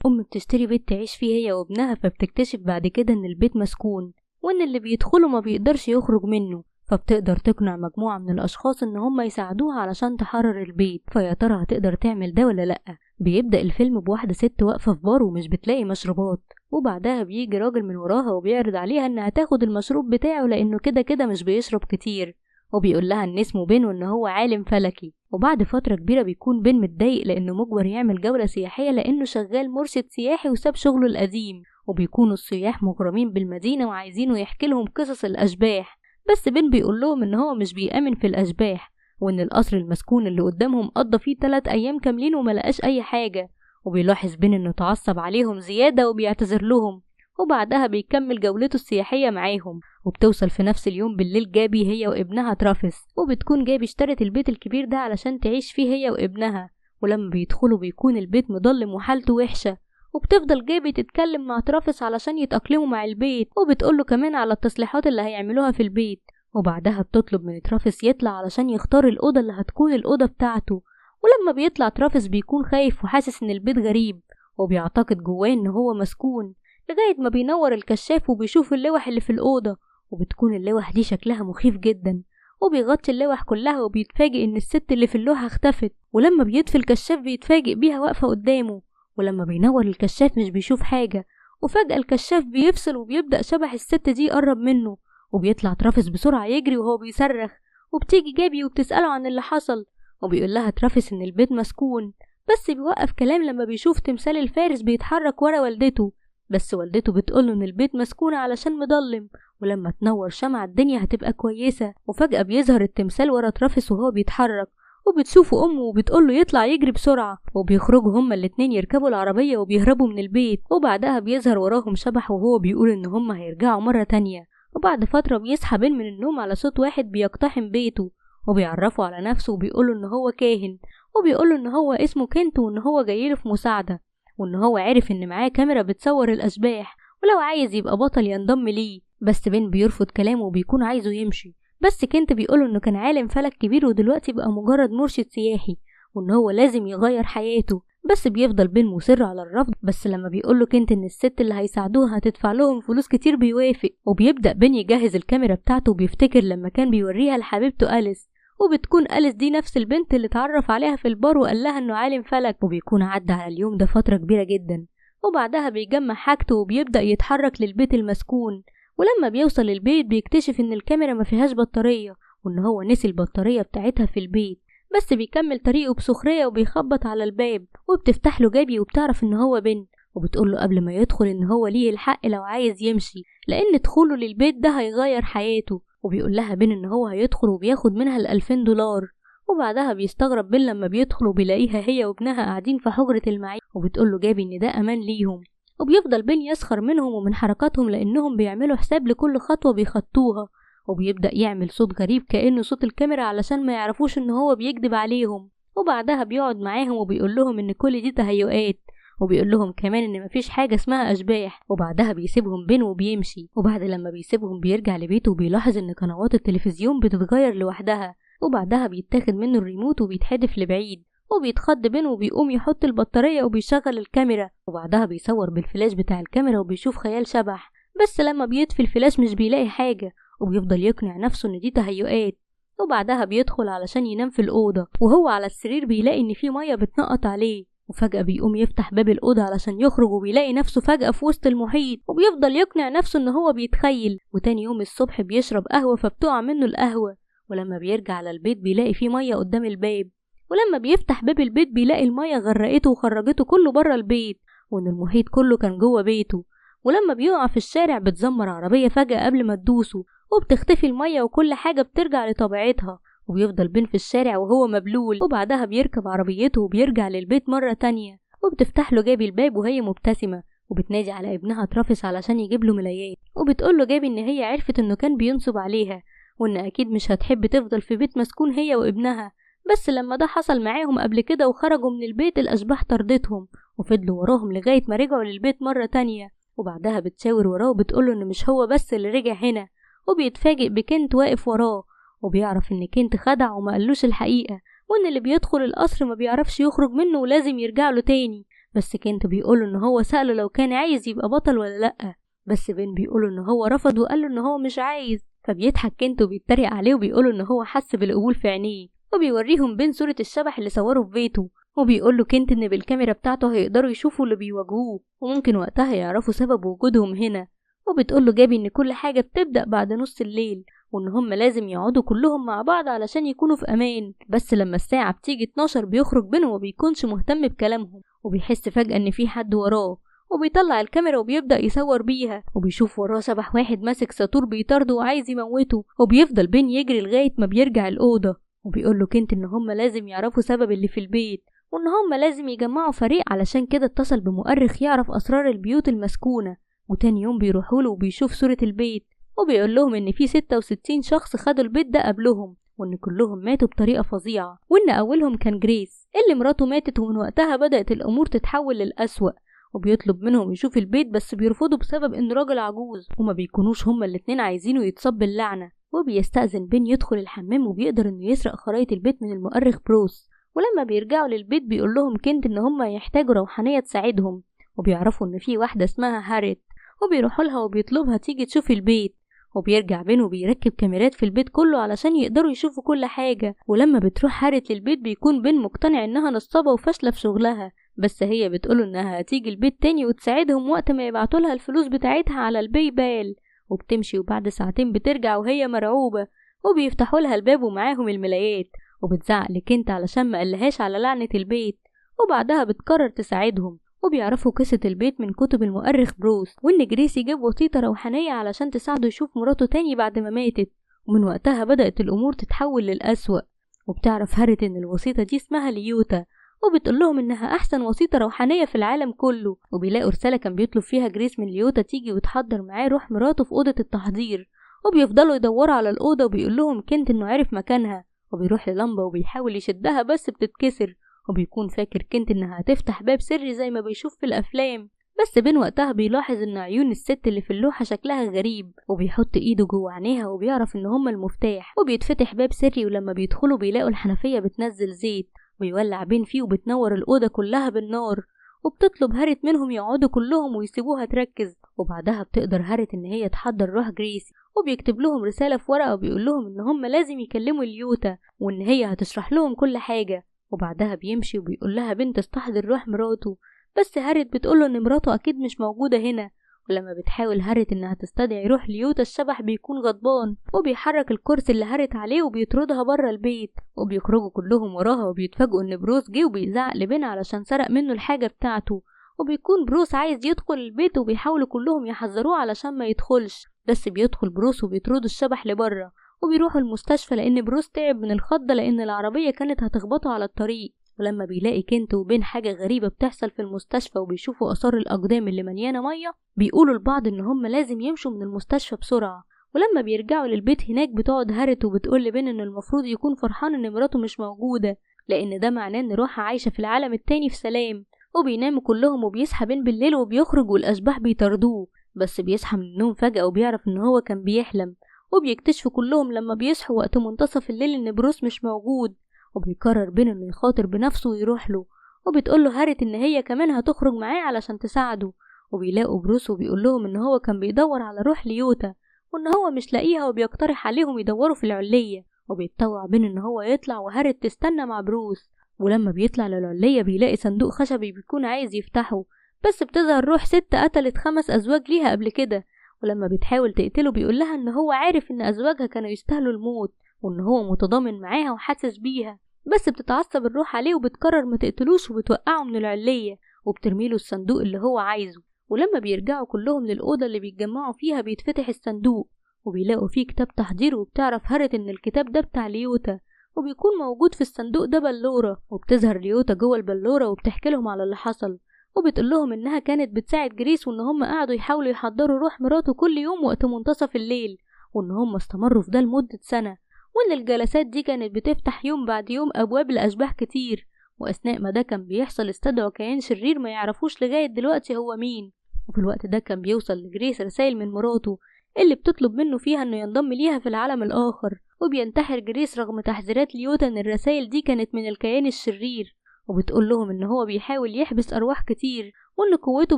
بتشتري بيت تعيش فيه هي وابنها، فبتكتشف بعد كده ان البيت مسكون وان اللي بيدخله ما بيقدرش يخرج منه، فبتقدر تقنع مجموعة من الاشخاص ان هم يساعدوها علشان تحرر البيت. فيا ترى هتقدر تعمل ده ولا لأ؟ بيبدأ الفيلم بواحدة ست واقفة في بار ومش بتلاقي مشروبات، وبعدها بيجي راجل من وراها وبيعرض عليها انها تاخد المشروب بتاعه لانه كده كده مش بيشرب كتير، وبيقول لها ان اسمه بين وان هو عالم فلكي. وبعد فترة كبيرة بيكون بين متضايق لانه مجبر يعمل جولة سياحية لانه شغال مرشد سياحي وساب شغله القديم، وبيكونوا السياح مغرمين بالمدينة وعايزينه يحكي لهم قصص الاشباح. بس بين بيقول لهم ان هو مش بيآمن في الاشباح، وان القصر المسكون اللي قدامهم قضى فيه 3 ايام كاملين وملقاش اي حاجة. وبيلاحظ بين انه اتعصب عليهم زيادة وبيعتذر لهم، وبعدها بيكمل جولته السياحية معاهم. وبتوصل في نفس اليوم بالليل جابي هي وابنها ترافيس، وبتكون جابي اشترت البيت الكبير ده علشان تعيش فيه هي وابنها. ولما بيدخلوا بيكون البيت مظلم وحالته وحشة، وبتفضل جابي تتكلم مع ترافيس علشان يتأقلموا مع البيت، وبتقوله كمان على التصليحات اللي هيعملوها في البيت. وبعدها بتطلب من ترافيس يطلع علشان يختار الأوضة اللي هتكون الأوضة بتاعته. ولما بيطلع ترافيس بيكون خايف وحاسس ان البيت غريب، وبيعتقد جواه ان هو مسكون، لغاية ما بينور الكشاف وبيشوف اللوح اللي في الأوضة، وبتكون اللوح دي شكلها مخيف جدا. وبيغطي اللوح كلها وبيتفاجئ ان الست اللي في اللوحة اختفت، ولما بيطفي الكشاف بيتفاجئ بيها واقفة قدامه. ولما بينور الكشاف مش بيشوف حاجة، وفجأة الكشاف بيفصل وبيبدأ شبح الست دي يقرب منه، وبيطلع ترافيس بسرعة يجري وهو بيصرخ. وبتيجي جابي وبتسأله عن اللي حصل، وبيقول لها ترافيس ان البيت مسكون، بس بيوقف كلام لما بيشوف تمثال الفارس بيتحرك ورا والدته. بس والدته بتقوله ان البيت مسكون علشان مضلم، ولما تنور شمعة الدنيا هتبقى كويسة. وفجأة بيظهر التمثال ورا ترافيس وهو بيتحرك، وبتشوفه امه وبتقوله يطلع يجري بسرعة، وبيخرجوا هما الاتنين يركبوا العربية وبيهربوا من البيت. وبعدها بيظهر وراهم شبح وهو بيقول ان هما هيرجعوا مرة تانية. وبعد فترة بيصحى بين من النوم على صوت واحد بيقتحم بيته، وبيعرفه على نفسه وبيقوله ان هو كاهن، وبيقوله ان هو اسمه كنت وان هو جايله في مساعدة، وان هو عارف ان معاه كاميرا بتصور الاشباح ولو عايز يبقى بطل ينضم ليه. بس بين بيرفض كلامه وبيكون عايزه يمشي، بس كنت بيقوله انه كان عالم فلك كبير ودلوقتي بقى مجرد مرشد سياحي، وان هو لازم يغير حياته. بس بيفضل بين مصر على الرفض، بس لما بيقوله كنت ان الست اللي هيساعدوها هتدفع لهم فلوس كتير بيوافق. وبيبدأ بين يجهز الكاميرا بتاعته وبيفتكر لما كان بيوريها لحبيبته أليس، وبتكون أليس دي نفس البنت اللي اتعرف عليها في البار وقال لها انه عالم فلك. وبيكون عدى على اليوم ده فترة كبيرة جدا، وبعدها بيجمع حاجته وبيبدأ يتحرك للبيت المسكون. ولما بيوصل البيت بيكتشف ان الكاميرا ما فيهاش بطارية، وان هو نسي البطارية بتاعتها في البيت. بس بيكمل طريقه بسخرية وبيخبط على الباب، وبتفتح له جابي وبتعرف ان هو بن، وبتقول له قبل ما يدخل ان هو ليه الحق لو عايز يمشي، لان دخوله للبيت ده هيغير حياته. وبيقول لها بن ان هو هيدخل وبياخد منها $2000. وبعدها بيستغرب بن لما بيدخل وبيلاقيها هي وابنها قاعدين في حجرة المعيش، وبتقول له جابي ان ده امان ليهم. وبيفضل بن يسخر منهم ومن حركاتهم لانهم بيعملوا حساب لكل خطوة بيخطوها، وبيبدأ يعمل صوت غريب كأنه صوت الكاميرا علشان ما يعرفوش ان هو بيكذب عليهم. وبعدها بيقعد معاهم وبيقول لهم ان كل دي تهيؤات، وبيقول لهم كمان ان مفيش حاجة اسمها اشباح. وبعدها بيسيبهم بين وبيمشي، وبعد لما بيسيبهم بيرجع لبيته وبيلاحظ ان قنوات التلفزيون بتتغير لوحدها. وبعدها بيتاخد منه الريموت وبيتحدف لبعيد، وبيتخض بين وبيقوم يحط البطارية وبيشغل الكاميرا. وبعدها بيصور بالفلاش بتاع الكاميرا وبيشوف خيال شبح، بس لما بيطفي الفلاش مش بيلاقي حاجة، وبيفضل يقنع نفسه ان دي تهيؤات. وبعدها بيدخل علشان ينام في الأوضة، وهو على السرير بيلاقي ان في مية بتنقط عليه، وفجأة بيقوم يفتح باب الأوضة علشان يخرج وبيلاقي نفسه فجأة في وسط المحيط. وبيفضل يقنع نفسه ان هو بيتخيل. وتاني يوم الصبح بيشرب قهوة فبتقع منه القهوة، ولما بيرجع على البيت بيلاقي فيه مية قدام الباب، ولما بيفتح باب البيت بيلاقي المية غرقته وخرجته كله بره البيت، وان المحيط كله كان جوه بيته. ولما بيقع في الشارع بتزمر عربية فجأة قبل ما تدوسه، وبتختفي المية وكل حاجة بترجع لطبيعتها. وبيفضل بين في الشارع وهو مبلول، وبعدها بيركب عربيته وبيرجع للبيت مرة تانية، وبتفتح له جابي الباب وهي مبتسمة، وبتنادي على ابنها ترافيس علشان يجيب له ملايات. وبتقول له جابي ان هي عرفت انه كان بينصب عليها، وان اكيد مش هتحب تفضل في بيت مسكون هي وابنها، بس لما ده حصل معاهم قبل كده وخرجوا من البيت الاشباح طردتهم وفضلوا وراهم لغاية ما رجعوا للبيت مرة تانية. وبعدها بتشاور وراه وبتقوله ان مش هو بس اللي رجع هنا، وبيتفاجئ بكنت واقف وراه، وبيعرف ان كنت خدع وما قالوش الحقيقة، وان اللي بيدخل القصر ما بيعرفش يخرج منه ولازم يرجع له تاني. بس كنت بيقوله ان هو سأله لو كان عايز يبقى بطل ولا لأ، بس بين بيقوله ان هو رفض وقاله ان هو مش عايز. فبيضحك كنت وبيتريق عليه وبيقوله ان هو حس بالقبول في عينيه، وبيوريهم بين صورة الشبح اللي صوره في بيته، وبيقوله كنت ان بالكاميرا بتاعته هيقدروا يشوفوا اللي بيواجهوه وممكن وقتها يعرفوا سبب وجودهم هنا. وبتقوله جابي ان كل حاجة بتبدأ بعد نص الليل، وان هم لازم يقعدوا كلهم مع بعض علشان يكونوا في امان، بس لما الساعة بتيجي 12 بيخرج بينهم وبيكونش مهتم بكلامهم، وبيحس فجأة ان في حد وراه، وبيطلع الكاميرا وبيبدأ يصور بيها، وبيشوف وراه شبح واحد ماسك ساطور بيطارده وعايز يموته، وبيفضل بين يجري لغاية ما بيرجع الأوضة. وبيقوله كنت ان هم لازم يعرفوا سبب اللي في البيت، وان هم لازم يجمعوا فريق، علشان كده اتصل بمؤرخ يعرف اسرار البيوت المسكونة. وتاني يوم بيروحوله وبيشوف صورة البيت، وبيقول لهم ان في 66 شخص خدوا البيت ده قبلهم، وان كلهم ماتوا بطريقة فظيعة، وان اولهم كان جريس اللي مراته ماتت، ومن وقتها بدأت الامور تتحول للأسوأ. وبيطلب منهم يشوف البيت بس بيرفضوا بسبب انه راجل عجوز، وما بيكونوش هما الاتنين عايزينه يتصاب باللعنة. وبيستأذن بين يدخل الحمام وبيقدر انه يسرق خرايط البيت من المؤرخ بروس. ولما بيرجعوا للبيت بيقول لهم كنت ان هما يحتاجوا روحانية تساعدهم، وبيعرفوا ان في واحدة اسمها هاريت، وبيروحوا لها وبيطلبها تيجي تشوف البيت. وبيرجع بين وبيركب كاميرات في البيت كله علشان يقدروا يشوفوا كل حاجة. ولما بتروح هاريت للبيت بيكون بين مقتنع انها نصابة وفاشلة في شغلها، بس هي بتقوله انها هتيجي البيت تاني وتساعدهم وقت ما يبعتولها الفلوس بتاعتها على الباي بال. وبتمشي وبعد ساعتين بترجع وهي مرعوبة، وبيفتحوا لها الباب ومعاهم الملايات، وبتزعق لكنت علشان ما قالهاش على لعنة البيت. وبعدها بتقرر تساعدهم، وبيعرفوا قصة البيت من كتب المؤرخ بروس، وإن جريسي جاب وسيطة روحانية علشان تساعده يشوف مراته تاني بعد ما ماتت. ومن وقتها بدأت الأمور تتحول للأسوأ. وبتعرف هاريت إن الوسيطة دي اسمها ليوتا، وبتقول لهم إنها أحسن وسيطة روحانية في العالم كله. وبيلاقوا رسالة كان بيطلب فيها جريس من ليوتا تيجي وتحضر معاه روح مراته في أوضة التحضير، وبيفضلوا يدوروا على الأوضة وبيقول لهم كنت إنه عرف مكانها. وبيروح للمبة وبيحاول يشدها بس بتتكسر، وبيكون فاكر كنت انها هتفتح باب سري زي ما بيشوف في الافلام، بس بين وقتها بيلاحظ ان عيون الست اللي في اللوحة شكلها غريب، وبيحط ايده جوه عينيها وبيعرف ان هما المفتاح، وبيتفتح باب سري. ولما بيدخلوا بيلاقوا الحنفية بتنزل زيت، ويولع بين فيه وبتنور الأوضة كلها بالنار. وبتطلب هاريت منهم يقعدوا كلهم ويسيبوها تركز. وبعدها بتقدر هاريت ان هي تحضر روح جريسي، وبيكتب لهم رسالة في ورقة وبيقول لهم ان هم لازم يكلموا ليوتا وان هي هتشرح لهم كل حاجة. وبعدها بيمشي وبيقول لها بنت تستحضر روح مراته، بس هاريت بتقوله ان مراته اكيد مش موجودة هنا. ولما بتحاول هاريت انها تستدعي روح ليوتا الشبح بيكون غضبان، وبيحرك الكرسي اللي هاريت عليه وبيطردها بره البيت. وبيخرجوا كلهم وراها وبيتفاجئوا ان بروس جه وبيزعق لبين علشان سرق منه الحاجة بتاعته. وبيكون بروس عايز يدخل البيت وبيحاولوا كلهم يحذروه علشان ما يدخلش، بس بيدخل بروس وبيطردوا الشبح لبره. وبيروحوا المستشفى لان بروس تعب من الخضة لان العربية كانت هتخبطه على الطريق. ولما بيلاقي كنت وبين حاجة غريبة بتحصل في المستشفى وبيشوفوا آثار الأقدام اللي مليانة مية، بيقولوا لبعض إن هم لازم يمشوا من المستشفى بسرعة. ولما بيرجعوا للبيت هناك بتقعد هاريت وبتقول لبين إن المفروض يكون فرحان إن مراته مش موجودة، لأن ده معناه إن روحها عايشة في العالم التاني في سلام. وبيناموا كلهم وبيصحى بين بالليل وبيخرج والأشباح بيطاردوه، بس بيصحى من النوم فجأة وبيعرف إن هو كان بيحلم. وبيكتشفوا كلهم لما بيصحوا وقت منتصف الليل إن بروس مش موجود، وبيقرر بين انه يخاطر بنفسه ويروح له. وبتقوله هاريت ان هي كمان هتخرج معاه علشان تساعده. وبيلاقوا بروس وبيقول لهم ان هو كان بيدور على روح ليوتا وان هو مش لاقيها، وبيقترح عليهم يدوروا في العلية. وبيتطوع بين ان هو يطلع وهاريت تستنى مع بروس. ولما بيطلع للعلية بيلاقي صندوق خشبي بيكون عايز يفتحه، بس بتظهر روح ست قتلت 5 أزواج ليها قبل كده. ولما بتحاول تقتله بيقول لها ان هو عارف ان أزواجها كانوا يستاهلوا الموت وان هو متضامن معاها وحاسس بيها، بس بتتعصب الروح عليه وبتقرر ما تقتلوش وبتوقعه من العلية وبترميله الصندوق اللي هو عايزه. ولما بيرجعوا كلهم للأوضة اللي بيتجمعوا فيها بيتفتح الصندوق وبيلاقوا فيه كتاب تحضير، وبتعرف هاريت ان الكتاب ده بتاع ليوتا، وبيكون موجود في الصندوق ده بلورة. وبتظهر ليوتا جوه البلورة وبتحكي لهم على اللي حصل، وبتقول لهم انها كانت بتساعد جريس وان هم قعدوا يحاولوا يحضروا روح مراته كل يوم وقت منتصف الليل، وان هم استمروا في ده لمدة سنة، وان الجلسات دي كانت بتفتح يوم بعد يوم ابواب لاشباح كتير. واثناء ما ده كان بيحصل استدعوا كيان شرير ما يعرفوش لغاية دلوقتي هو مين. وفي الوقت ده كان بيوصل لجريس رسائل من مراته اللي بتطلب منه فيها انه ينضم ليها في العالم الاخر، وبينتحر جريس رغم تحذيرات ليوتا ان الرسائل دي كانت من الكيان الشرير. وبتقول لهم إن هو بيحاول يحبس أرواح كتير، وإن قوته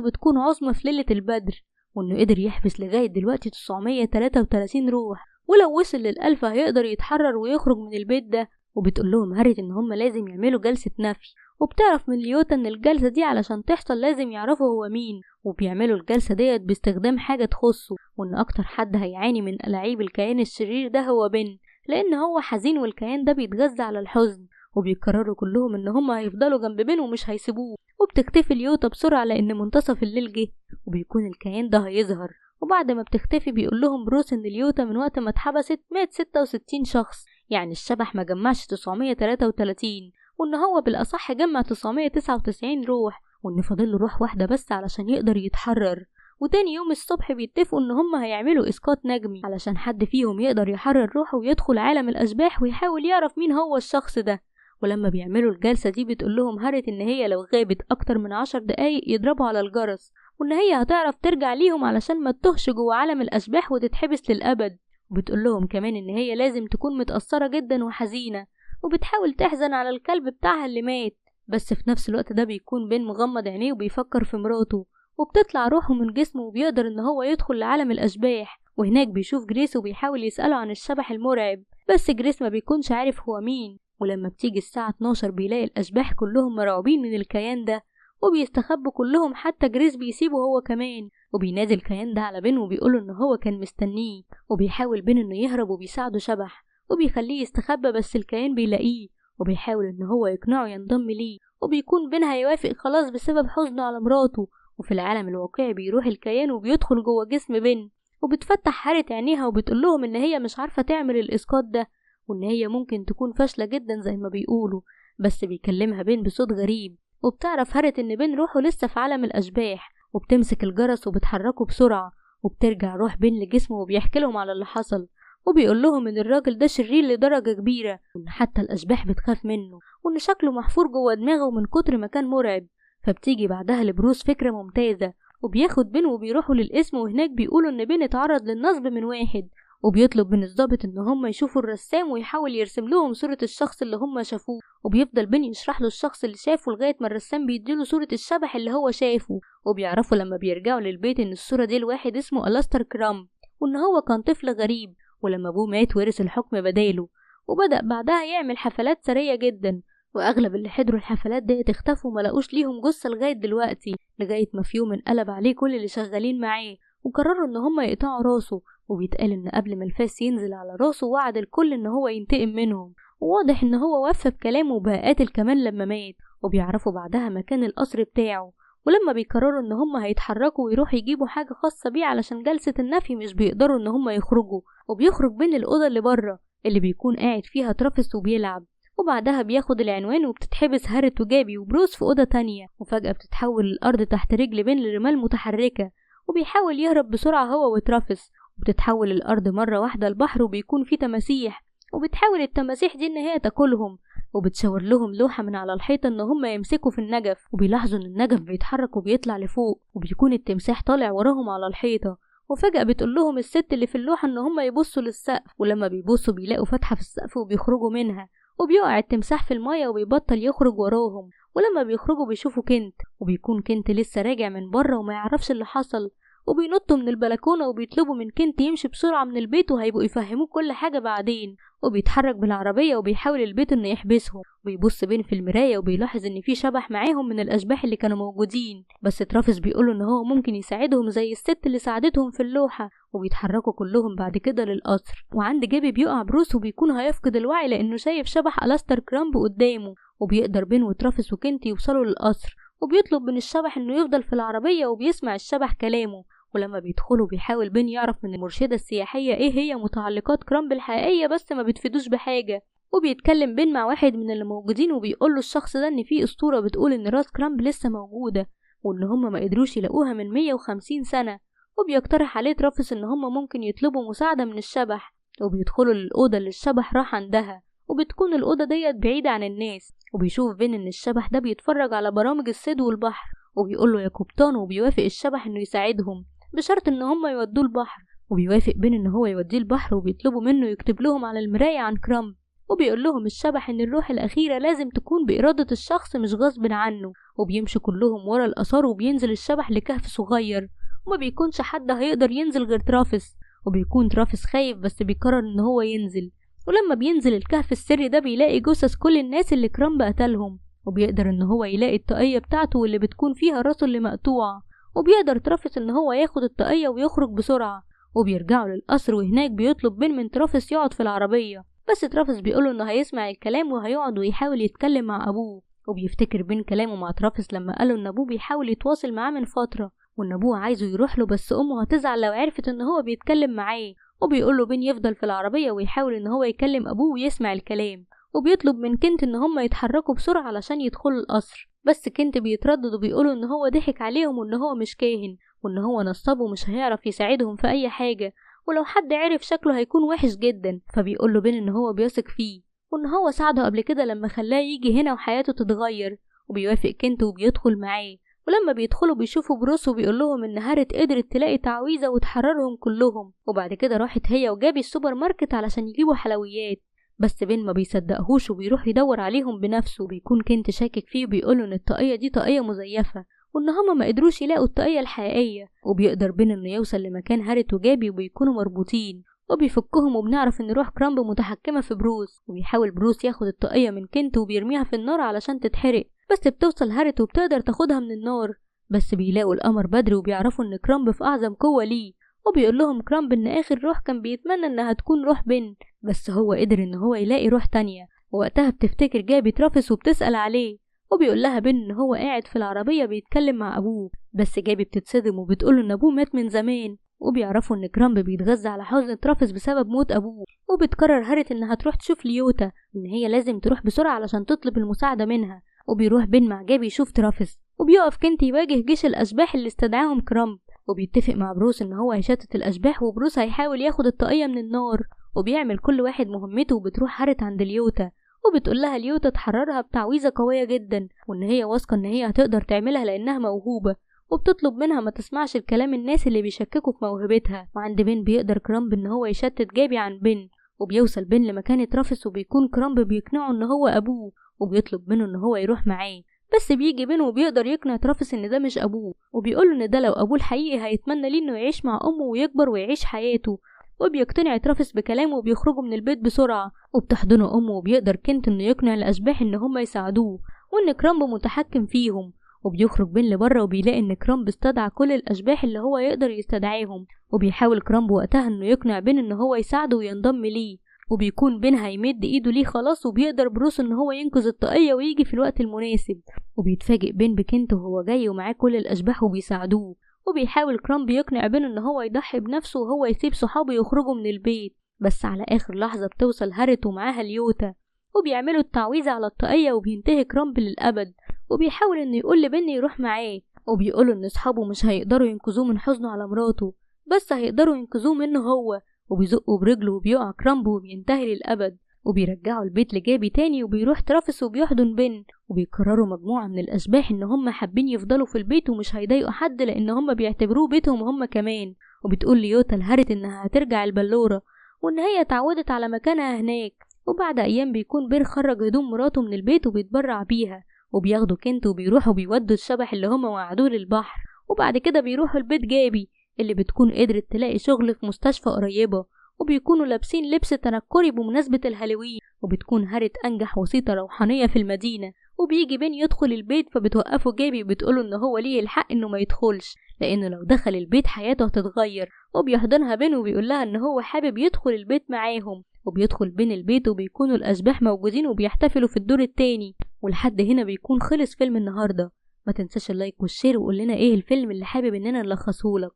بتكون عظمى في ليلة البدر، وإنه قدر يحبس لغاية دلوقتي 933 روح، ولو وصل لل1000 هيقدر يتحرر ويخرج من البيت ده. وبتقول لهم هاريت إن هم لازم يعملوا جلسة نفي، وبتعرف من ليوتا إن الجلسة دي علشان تحصل لازم يعرفوا هو مين، وبيعملوا الجلسة ديت باستخدام حاجة تخصه، وإن أكتر حد هيعاني من ألاعيب الكيان الشرير ده هو بن، لأن هو حزين والكيان ده بيتغذى على الحزن. وبيقرروا كلهم إن هم هيفضلوا جنب بن ومش هيسيبوه. وبتختفي ليوتا بسرعة لأن منتصف الليل جه وبيكون الكيان ده هيظهر. وبعد ما بتختفي بيقول لهم بروس إن ليوتا من وقت ما اتحبست مات 66 شخص، يعني الشبح ما جمعش 933، وإن هو بالأصح جمع 999 روح، وإن فاضله روح واحدة بس علشان يقدر يتحرر. وتاني يوم الصبح بيتفقوا إن هم هيعملوا إسقاط نجمي علشان حد فيهم يقدر يحرر روحه ويدخل عالم الأشباح ويحاول يعرف مين هو الشخص ده. ولما بيعملوا الجلسة دي بتقول لهم هاريت إن هي لو غابت أكتر من 10 دقايق يضربوا على الجرس، وإن هي هتعرف ترجع ليهم علشان ما تتوهش جوه عالم الأشباح وتتحبس للأبد. وبتقول لهم كمان إن هي لازم تكون متأثرة جدا وحزينة، وبتحاول تحزن على الكلب بتاعها اللي مات، بس في نفس الوقت ده بيكون بين مغمض عينيه وبيفكر في مراته، وبتطلع روحه من جسمه وبيقدر إن هو يدخل لعالم الأشباح. وهناك بيشوف جريس وبيحاول يسأله عن الشبح المرعب، بس جريس ما بيكونش عارف هو مين. ولما بتيجي الساعة 12 بيلاقي الأشباح كلهم مرعوبين من الكيان ده وبيستخبوا كلهم، حتى جريس بيسيبه هو كمان، وبينادي الكيان ده على بين وبيقوله إن هو كان مستنيه، وبيحاول بين إنه يهرب وبيساعده شبح وبيخليه يستخبى، بس الكيان بيلاقيه وبيحاول إن هو يقنعه ينضم ليه، وبيكون بين هيوافق خلاص بسبب حزنه على مراته. وفي العالم الواقعي بيروح الكيان وبيدخل جوه جسم بين، وبتفتح هاريت عينيها وبتقول لهم إن هي مش عارفة تعمل الإسقاط ده، وإن هي ممكن تكون فاشلة جدا زي ما بيقولوا، بس بيكلمها بين بصوت غريب. وبتعرف هاريت إن بين روحه لسه في عالم الأشباح، وبتمسك الجرس وبتحركه بسرعة، وبترجع روح بين لجسمه وبيحكي لهم على اللي حصل، وبيقول لهم إن الراجل ده شرير لدرجة كبيرة، وإن حتى الأشباح بتخاف منه، وإن شكله محفور جوه دماغه من كتر ما كان مرعب. فبتيجي بعدها لبروس فكرة ممتازة، وبياخد بين وبيروحوا للقسم، وهناك بيقولوا إن بين اتعرض للنصب من واحد، وبيطلب من الضابط ان هم يشوفوا الرسام ويحاول يرسم لهم صورة الشخص اللي هم شافوه. وبيفضل بين يشرح له الشخص اللي شافه لغاية ما الرسام بيديله صورة الشبح اللي هو شافه. وبيعرفوا لما بيرجعوا للبيت ان الصورة دي لواحد اسمه ألاستر كرامب، وان هو كان طفل غريب، ولما ابوه مات ورث الحكم بداله. وبدأ بعدها يعمل حفلات ثرية جدا، واغلب اللي حضروا الحفلات دي اختفوا وملقوش ليهم جثة لغاية دلوقتي، لغاية ما في يوم انقلب عليه كل اللي شغالين معاه وقرروا ان هم يقطعوا راسه. وبيتقال ان قبل ما الفاس ينزل على راسه وعد الكل ان هو ينتقم منهم، وواضح ان هو وفى بكلامه وبقى قاتل كمان لما مات. وبيعرفوا بعدها مكان القصر بتاعه، ولما بيقرروا ان هم هيتحركوا ويروحوا يجيبوا حاجة خاصة بيه علشان جلسة النفي مش بيقدروا ان هم يخرجوا، وبيخرج بين الأوضة اللي بره اللي بيكون قاعد فيها ترافيس وبيلعب. وبعدها بياخد العنوان وبتتحبس هاريت وجابي وبروس في أوضة تانية، وفجأة بتتحول الأرض تحت رجل بين لرمال متحركة، وبيحاول يهرب بسرعة هو وترافيس. وبتتحول الأرض مرة واحدة البحر وبيكون فيه تماسيح، وبتحاول التماسيح دي إن هي تاكلهم، وبتشاور لهم لوحة من على الحيطة إن هم يمسكوا في النجف، وبيلاحظوا إن النجف بيتحرك وبيطلع لفوق، وبيكون التمساح طالع وراهم على الحيطة. وفجأة بتقول لهم الست اللي في اللوحة إن هم يبصوا للسقف، ولما بيبصوا بيلاقوا فتحة في السقف وبيخرجوا منها، وبيقع التمساح في المية وبيبطل يخرج وراهم. ولما بيخرجوا بيشوفوا كنت، وبيكون كنت لسه راجع من بره وما يعرفش اللي حصل، وبينطوا من البلكونة وبيطلبوا من كنت يمشي بسرعة من البيت وهيبقوا يفهموه كل حاجة بعدين. وبيتحرك بالعربية وبيحاول البيت انه يحبسهم، وبيبص بين في المراية وبيلاحظ ان في شبح معاهم من الاشباح اللي كانوا موجودين، بس ترافيس بيقوله ان هو ممكن يساعدهم زي الست اللي ساعدتهم في اللوحة. وبيتحركوا كلهم بعد كده للقصر، وعند جيبي بيقع بروس وبيكون هيفقد الوعي لانه شايف شبح ألاستر كرامب قدامه. وبيقدر بين وترافيس وكنت يوصلوا للقصر، وبيطلب من الشبح انه يفضل في العربية، وبيسمع الشبح كلامه. ولما بيدخلوا بيحاول بين يعرف من المرشدة السياحية ايه هي متعلقات كرامب الحقيقية، بس ما بتفيدوش بحاجة. وبيتكلم بين مع واحد من اللي موجودين وبيقوله الشخص ده ان في اسطورة بتقول ان راس كرامب لسه موجودة، وان هم ما قدروش يلاقوها من 150 سنة. وبيقترح عليه ترافيس ان هم ممكن يطلبوا مساعدة من الشبح، وبيدخلوا للأوضة اللي الشبح راح عندها، وبتكون الأوضة ديت بعيدة عن الناس. وبيشوف بين ان الشبح ده بيتفرج على برامج الصيد والبحر، وبيقوله يا قبطان، وبيوافق الشبح انه يساعدهم بشرط ان هم يودوه البحر. وبيوافق بين ان هو يوديه البحر، وبيطلبوا منه يكتب لهم على المراية عن كرامب، وبيقول لهم الشبح ان الروح الاخيرة لازم تكون بإرادة الشخص مش غصب عنه. وبيمشي كلهم ورا الآثار وبينزل الشبح لكهف صغير، وما بيكونش حد هيقدر ينزل غير ترافيس. وبيكون ترافيس خايف بس بيقرر ان هو ينزل. ولما بينزل الكهف السري ده بيلاقي جثث كل الناس اللي كرامب قتلهم، وبيقدر ان هو يلاقي الطاقية بتاعته واللي بتكون فيها راسه اللي مقطوع. وبيقدر ترافيس ان هو ياخد الطاقية ويخرج بسرعة. وبيرجعوا للقصر وهناك بيطلب بين من ترافيس يقعد في العربية، بس ترافيس بيقوله انه هيسمع الكلام وهيقعد ويحاول يتكلم مع ابوه. وبيفتكر بين كلامه مع ترافيس لما قاله ان ابوه بيحاول يتواصل معاه من فترة، وان ابوه عايزه يروح له بس امه هتزعل لو عرفت ان هو بيتكلم معاه. وبيقوله بين يفضل في العربية ويحاول ان هو يكلم ابوه ويسمع الكلام. وبيطلب من كنت ان هم يتحركوا بسرعة علشان يدخلوا القصر، بس كنت بيتردد وبيقوله ان هو ضحك عليهم وان هو مش كاهن، وان هو نصاب ومش هيعرف يساعدهم في اي حاجة، ولو حد عرف شكله هيكون وحش جدا. فبيقوله بين ان هو بيثق فيه وان هو ساعده قبل كده لما خلاه يجي هنا وحياته تتغير. وبيوافق كنت وبيدخل معاه. ولما بيدخلوا بيشوفوا بروس وبيقول لهم ان هارت قدرت تلاقي تعويذة وتحررهم كلهم. وبعد كده راحت هي وجابي السوبر ماركت علشان يجيبوا حلويات، بس بين ما بيصدقهوش وبيروح يدور عليهم بنفسه. وبيكون كنت شاكك فيه وبيقوله ان الطاقية دي طاقية مزيفة وان هما ما قدروش يلاقوا الطاقية الحقيقية. وبيقدر بين انه يوصل لمكان هارت وجابي وبيكونوا مربوطين، وبيفكهم وبنعرف ان روح كرامب متحكمة في بروس. وبيحاول بروس ياخد الطاقية من كنت وبيرميها في النار علشان تتحرق، بس بتوصل هارت وبتقدر تاخدها من النار. بس بيلاقوا القمر بدري وبيعرفوا ان كرامب في اعظم قوة ليه. وبيقول لهم كرامب ان اخر روح كان بيتمنى انها تكون روح بن، بس هو قدر ان هو يلاقي روح تانية. ووقتها بتفتكر جابي ترافيس وبتسأل عليه، وبيقول لها بن ان هو قاعد في العربية بيتكلم مع ابوه، بس جابي بتتصدم وبتقوله ان ابوه مات من زمان. وبيعرفوا ان كرامب بيتغذى على حزن ترافيس بسبب موت ابوه. وبتقرر هارت انها تروح تشوف ليوتا وان هي لازم تروح بسرعة علشان تطلب المساعدة منها. وبيروح بن مع جابي يشوف ترافيس، وبيقف كنت يواجه جيش الاشباح اللي استدعاهم كرامب. وبيتفق مع بروس ان هو هيشتت الاشباح وبروس هيحاول ياخد الطاقية من النار. وبيعمل كل واحد مهمته وبتروح هارت عند ليوتا، وبتقول لها ليوتا تحررها بتعويذة قوية جدا وان هي واثقة ان هي هتقدر تعملها لانها موهوبة. وبتطلب منها ما تسمعش الكلام الناس اللي بيشككوا في موهبتها. وعند بن بيقدر كرامب ان هو يشتت جابي عن بن، وبيوصل بن لمكان ترافيس وبيكون كرامب بيقنعه ان هو ابوه، وبيطلب منه ان هو يروح معاه. بس بيجي بن وبيقدر يقنع ترافيس ان ده مش ابوه، وبيقوله ان ده لو ابوه الحقيقي هيتمنى ليه انه يعيش مع امه ويكبر ويعيش حياته. وبيقتنع ترافيس بكلامه وبيخرجوا من البيت بسرعة، وبتحضنه امه. وبيقدر كنت انه يقنع الاشباح ان هم يساعدوه وان كرامب متحكم فيهم. وبيخرج بين لبره وبيلاقي ان كرامب استدعى كل الاشباح اللي هو يقدر يستدعيهم. وبيحاول كرامب وقتها انه يقنع بين ان هو يساعده وينضم ليه. وبيكون بين هيمد ايده ليه خلاص، وبيقدر بروس ان هو ينقذ الطاقية ويجي في الوقت المناسب. وبيتفاجئ بين بكنت وهو جاي ومعاه كل الاشباح وبيساعدوه. وبيحاول كرامب يقنع بين ان هو يضحي بنفسه وهو يسيب صحابه يخرجوا من البيت، بس على اخر لحظة بتوصل هارت ومعاها ليوتا وبيعملوا التعويذة على الطاقية وبينتهي كرامب للأبد. وبيحاول انه يقول لبن يروح معاه، وبيقولوا ان اصحابه مش هيقدروا ينقذوه من حزنه على مراته، بس هيقدروا ينقذوه منه هو. وبيزقوا برجله وبيقع كرامب وبينتهي للأبد. وبيرجعوا البيت لجابي تاني وبيروح ترافيس وبيحضن بن. وبيقرروا مجموعة من الأشباح إن هم حابين يفضلوا في البيت ومش هيضايقوا حد لأن هم بيعتبروه بيتهم هم كمان. وبتقول ليوتا لهارت إنها هترجع البلورة وإن هي اتعودت على مكانها هناك. وبعد أيام بيكون بير خرج هدوم مراته من البيت وبيتبرع بيها، وبياخدوا كنت وبيروحوا بيودوا الشبح اللي هم وعدوه للبحر. وبعد كده بيروحوا البيت جابي اللي بتكون قدرت تلاقي شغل في مستشفى قريبة، وبيكونوا لابسين لبس تنكري بمناسبة الهالوين. وبتكون هارت أنجح وسيطة روحانية في المدينة. وبيجي بين يدخل البيت فبتوقفه جابي وبتقوله إن هو ليه الحق إنه ما يدخلش لأنه لو دخل البيت حياته هتتغير. وبيحضنها بين وبيقول لها إن هو حابب يدخل البيت معاهم. وبيدخل بين البيت وبيكونوا الأشباح موجودين وبيحتفلوا في الدور التاني. ولحد هنا بيكون خلص فيلم النهاردة. ما تنساش اللايك والشير وقول لنا ايه الفيلم اللي حابب اننا نلخصهولك.